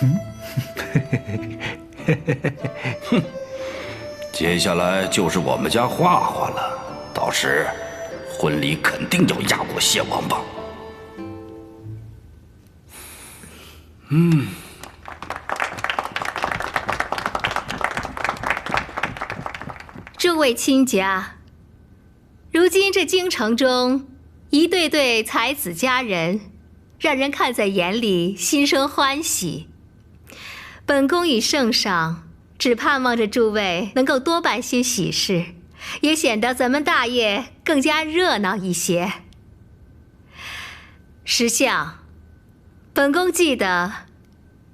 哼，接下来就是我们家画画了，到时婚礼肯定要压过谢王八。诸位亲家，如今这京城中一对对才子佳人，让人看在眼里，心生欢喜。本宫已圣上，只盼望着诸位能够多办些喜事，也显得咱们大业更加热闹一些。石相，本宫记得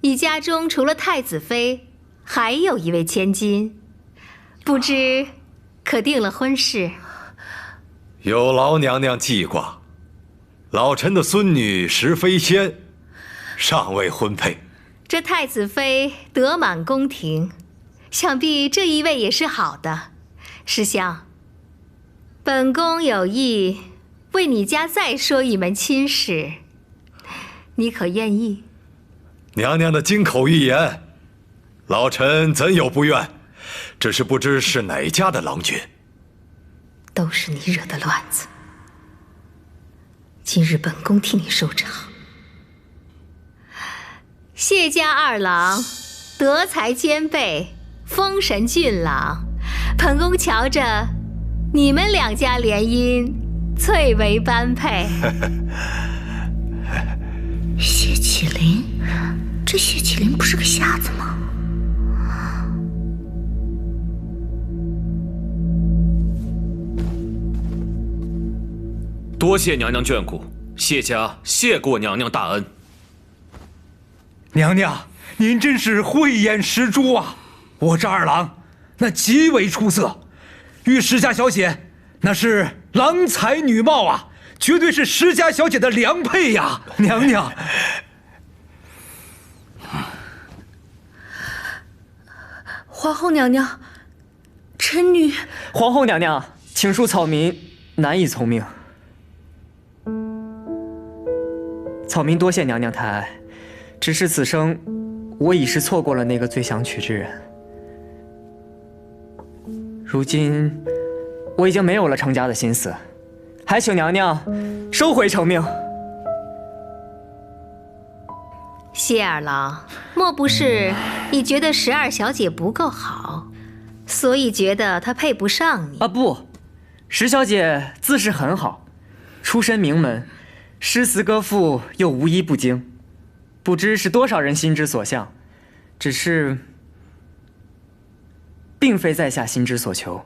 你家中除了太子妃，还有一位千金，不知可定了婚事？有劳娘娘记挂，老臣的孙女石飞仙，尚未婚配。这太子妃得满宫廷，想必这一位也是好的。石相，本宫有意为你家再说一门亲事，你可愿意？娘娘的金口玉言，老臣怎有不愿？只是不知是哪家的郎君。都是你惹的乱子，今日本宫替你收场。谢家二郎德才兼备，风神俊朗，本宫瞧着你们两家联姻最为般配。谢启林，这谢启林不是个瞎子吗？多谢娘娘眷顾，谢家谢过娘娘大恩。娘娘，您真是慧眼识珠啊！我这二郎那极为出色，与石家小姐那是郎才女貌啊，绝对是石家小姐的良配呀！娘娘，皇后娘娘，臣女。皇后娘娘，请恕草民难以从命。草民多谢娘娘抬爱，只是此生我已是错过了那个最想娶之人。如今我已经没有了成家的心思，还请娘娘收回成命。谢二郎，莫不是你觉得石二小姐不够好，所以觉得她配不上你？啊不，石小姐自是很好，出身名门，诗词歌赋又无一不精，不知是多少人心之所向，只是并非在下心之所求。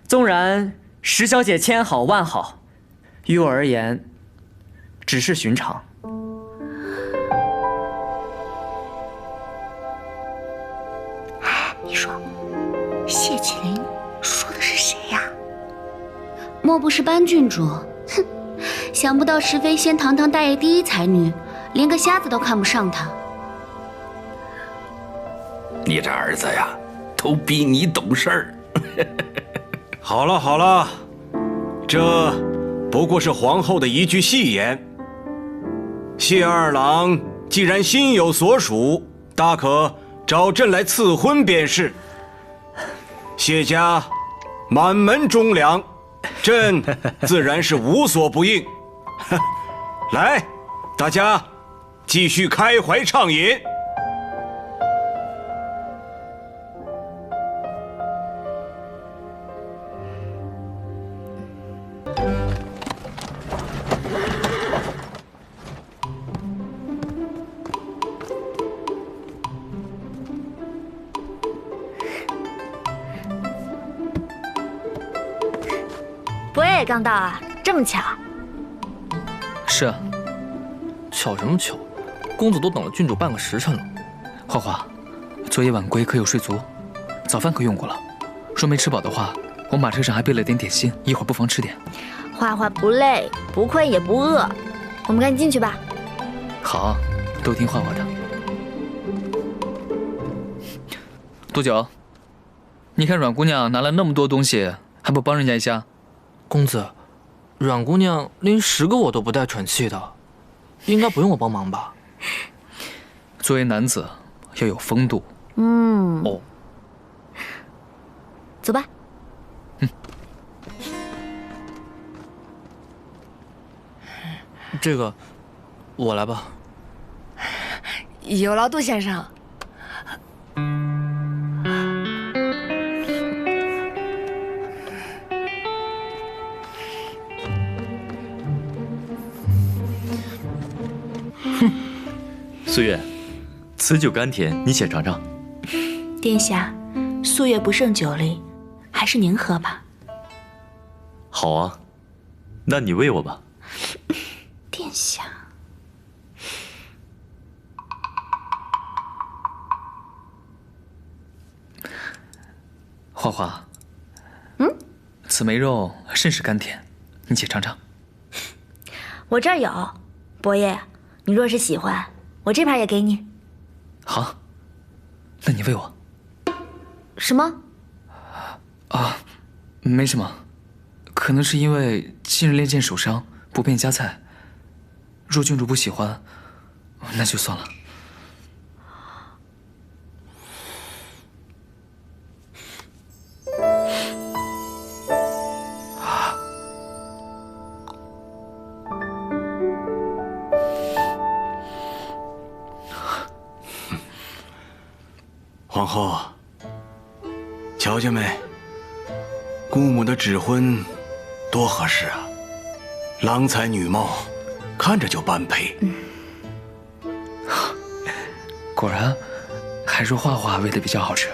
纵然石小姐千好万好，于我而言只是寻常。你说，谢启林说的是谁呀？莫不是班郡主？哼，想不到石飞仙堂堂大业第一才女，连个瞎子都看不上她。你这儿子呀，都比你懂事儿。好了好了，这不过是皇后的一句戏言。谢二郎既然心有所属，大可找朕来赐婚便是。谢家满门忠良，朕自然是无所不应。来，大家继续开怀畅饮。伯爷也刚到啊，这么巧？是啊，巧什么巧？公子都等了郡主半个时辰了。花花，昨夜晚归可有睡足？早饭可用过了？若没吃饱的话，我马车上还备了点点心，一会儿不妨吃点。花花不累不困也不饿，我们赶紧进去吧。好，都听花花的。多久？你看阮姑娘拿了那么多东西，还不帮人家一下？公子，阮姑娘拎10个我都不带喘气的，应该不用我帮忙吧？作为男子要有风度。哦，走吧。这个，我来吧。有劳杜先生。素月，此酒甘甜，你且尝尝。殿下，素月不胜酒力，还是您喝吧。好啊，那你喂我吧。殿下，花花，此梅肉甚是甘甜，你且尝尝。我这儿有，伯爷，你若是喜欢，我这盘也给你。好，那你喂我。什么？啊，没什么，可能是因为近日练剑受伤，不便夹菜。若郡主不喜欢，那就算了。皇后，瞧见没？姑母的指婚多合适啊，郎才女貌，看着就般配。果然，还是画画喂的比较好吃。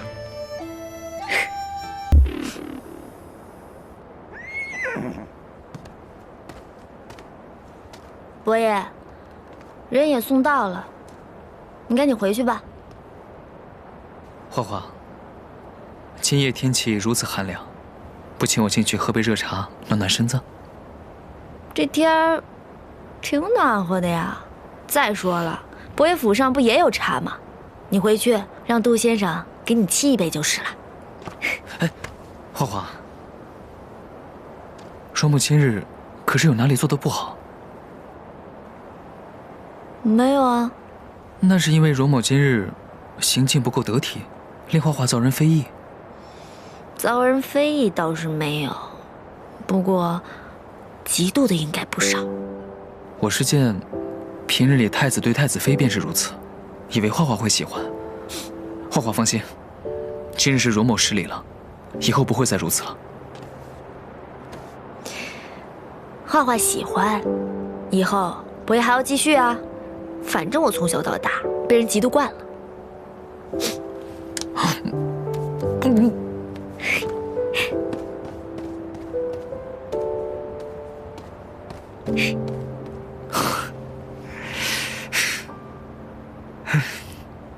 伯爷，人也送到了，你赶紧回去吧。花花，今夜天气如此寒凉，不请我进去喝杯热茶，暖暖身子？这天儿挺暖和的呀。再说了，伯爷府上不也有茶吗？你回去让杜先生给你沏一杯就是了。哎，花花，双目今日可是有哪里做的不好？没有啊。那是因为容某今日行径不够得体，令花花遭人非议。遭人非议倒是没有，不过嫉妒的应该不少。我是见平日里太子对太子妃便是如此，以为花花会喜欢。花花放心，今日是容某失礼了，以后不会再如此了。画画喜欢，以后伯爷还要继续啊。反正我从小到大被人嫉妒惯了。